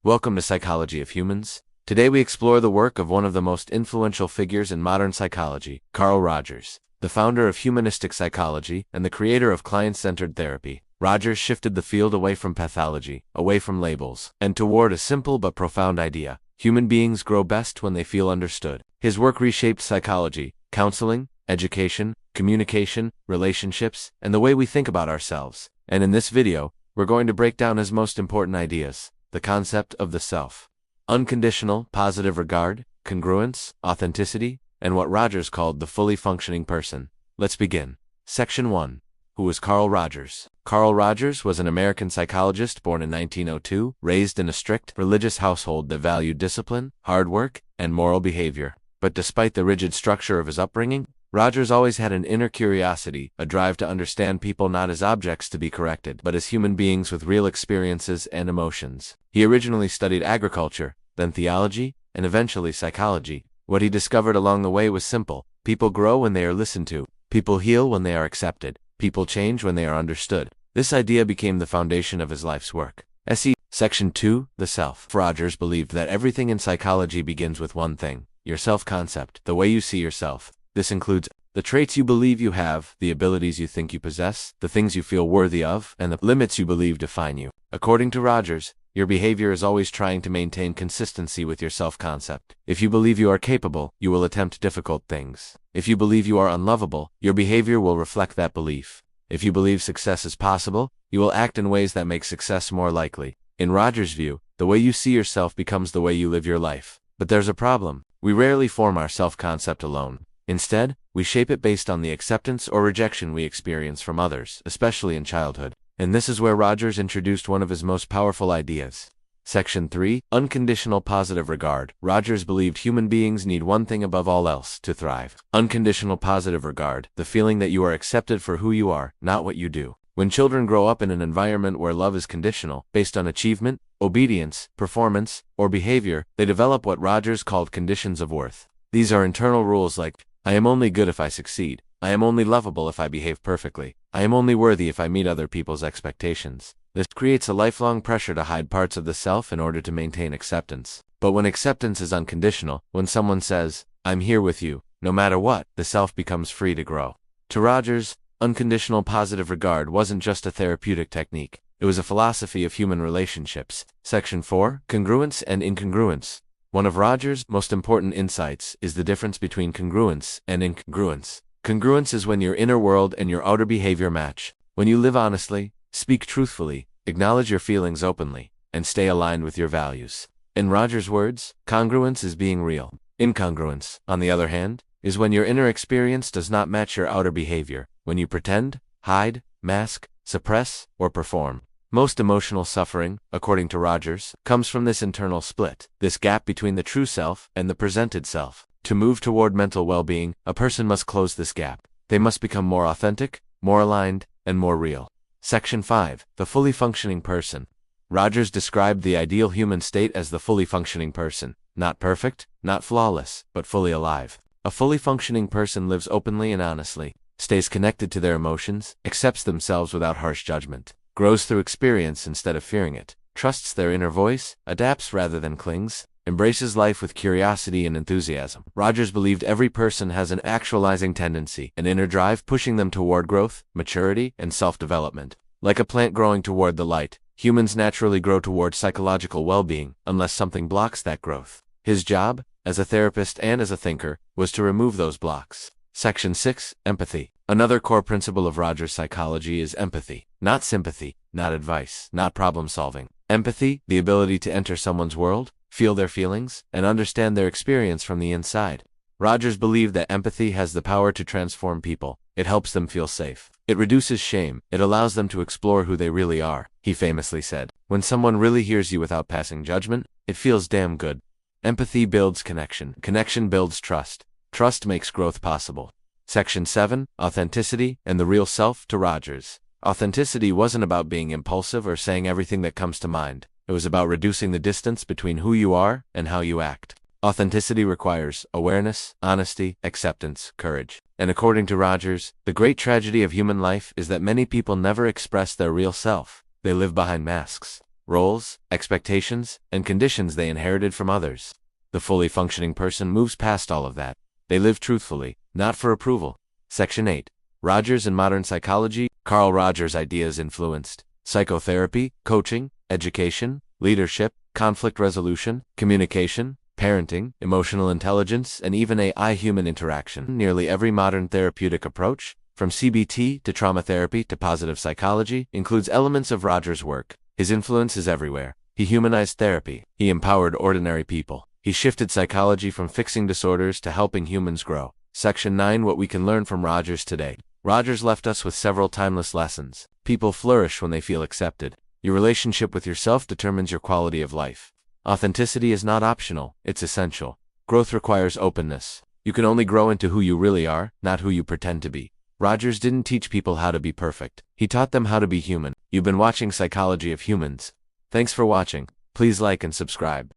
Welcome to Psychology of Humans. Today we explore the work of one of the most influential figures in modern psychology, Carl Rogers. The founder of humanistic psychology and the creator of client-centered therapy, Rogers shifted the field away from pathology, away from labels, and toward a simple but profound idea. Human beings grow best when they feel understood. His work reshaped psychology, counseling, education, communication, relationships, and the way we think about ourselves. And in this video, we're going to break down his most important ideas. The concept of the self, unconditional, positive regard, congruence, authenticity, and what Rogers called the fully functioning person. Let's begin. Section 1. Who was Carl Rogers? Carl Rogers was an American psychologist born in 1902, raised in a strict, religious household that valued discipline, hard work, and moral behavior. But despite the rigid structure of his upbringing, Rogers always had an inner curiosity, a drive to understand people not as objects to be corrected, but as human beings with real experiences and emotions. He originally studied agriculture, then theology, and eventually psychology. What he discovered along the way was simple. People grow when they are listened to. People heal when they are accepted. People change when they are understood. This idea became the foundation of his life's work. Section 2. The Self. Rogers believed that everything in psychology begins with one thing: your self-concept, the way you see yourself. This includes the traits you believe you have, the abilities you think you possess, the things you feel worthy of, and the limits you believe define you. According to Rogers, your behavior is always trying to maintain consistency with your self-concept. If you believe you are capable, you will attempt difficult things. If you believe you are unlovable, your behavior will reflect that belief. If you believe success is possible, you will act in ways that make success more likely. In Rogers' view, the way you see yourself becomes the way you live your life. But there's a problem. We rarely form our self-concept alone. Instead, we shape it based on the acceptance or rejection we experience from others, especially in childhood. And this is where Rogers introduced one of his most powerful ideas. Section 3. Unconditional positive regard. Rogers believed human beings need one thing above all else to thrive: unconditional positive regard, the feeling that you are accepted for who you are, not what you do. When children grow up in an environment where love is conditional, based on achievement, obedience, performance, or behavior, they develop what Rogers called conditions of worth. These are internal rules like, I am only good if I succeed. I am only lovable if I behave perfectly. I am only worthy if I meet other people's expectations. This creates a lifelong pressure to hide parts of the self in order to maintain acceptance. But when acceptance is unconditional, when someone says, I'm here with you, no matter what, the self becomes free to grow. To Rogers, unconditional positive regard wasn't just a therapeutic technique. It was a philosophy of human relationships. Section 4. Congruence and incongruence. One of Rogers' most important insights is the difference between congruence and incongruence. Congruence is when your inner world and your outer behavior match. When you live honestly, speak truthfully, acknowledge your feelings openly, and stay aligned with your values. In Rogers' words, congruence is being real. Incongruence, on the other hand, is when your inner experience does not match your outer behavior, when you pretend, hide, mask, suppress, or perform. Most emotional suffering, according to Rogers, comes from this internal split, this gap between the true self and the presented self. To move toward mental well-being, a person must close this gap. They must become more authentic, more aligned, and more real. Section 5. The fully functioning person. Rogers described the ideal human state as the fully functioning person. Not perfect, not flawless, but fully alive. A fully functioning person lives openly and honestly, stays connected to their emotions, accepts themselves without harsh judgment, grows through experience instead of fearing it, trusts their inner voice, adapts rather than clings, embraces life with curiosity and enthusiasm. Rogers believed every person has an actualizing tendency, an inner drive pushing them toward growth, maturity, and self-development. Like a plant growing toward the light, humans naturally grow toward psychological well-being, unless something blocks that growth. His job, as a therapist and as a thinker, was to remove those blocks. Section 6. Empathy. Another core principle of Rogers' psychology is empathy. Not sympathy, not advice, not problem-solving. Empathy, the ability to enter someone's world, feel their feelings, and understand their experience from the inside. Rogers believed that empathy has the power to transform people. It helps them feel safe. It reduces shame. It allows them to explore who they really are. He famously said, when someone really hears you without passing judgment, it feels damn good. Empathy builds connection. Connection builds trust. Trust makes growth possible. Section 7. Authenticity and the real self. To Rogers, authenticity wasn't about being impulsive or saying everything that comes to mind. It was about reducing the distance between who you are and how you act. Authenticity requires awareness, honesty, acceptance, courage. And according to Rogers, the great tragedy of human life is that many people never express their real self. They live behind masks. roles, expectations, and conditions they inherited from others. The fully functioning person moves past all of that. They live truthfully, not for approval. Section 8. Rogers and Modern Psychology. Carl Rogers' ideas influenced psychotherapy, coaching, education, leadership, conflict resolution, communication, parenting, emotional intelligence, and even AI-human interaction. Nearly every modern therapeutic approach, from CBT to trauma therapy to positive psychology, includes elements of Rogers' work. His influence is everywhere. He humanized therapy. He empowered ordinary people. He shifted psychology from fixing disorders to helping humans grow. Section 9. What we can learn from Rogers today. Rogers left us with several timeless lessons. People flourish when they feel accepted. Your relationship with yourself determines your quality of life. Authenticity is not optional, it's essential. Growth requires openness. You can only grow into who you really are, not who you pretend to be. Rogers didn't teach people how to be perfect. He taught them how to be human. You've been watching Psychology of Humans. Thanks for watching. Please like and subscribe.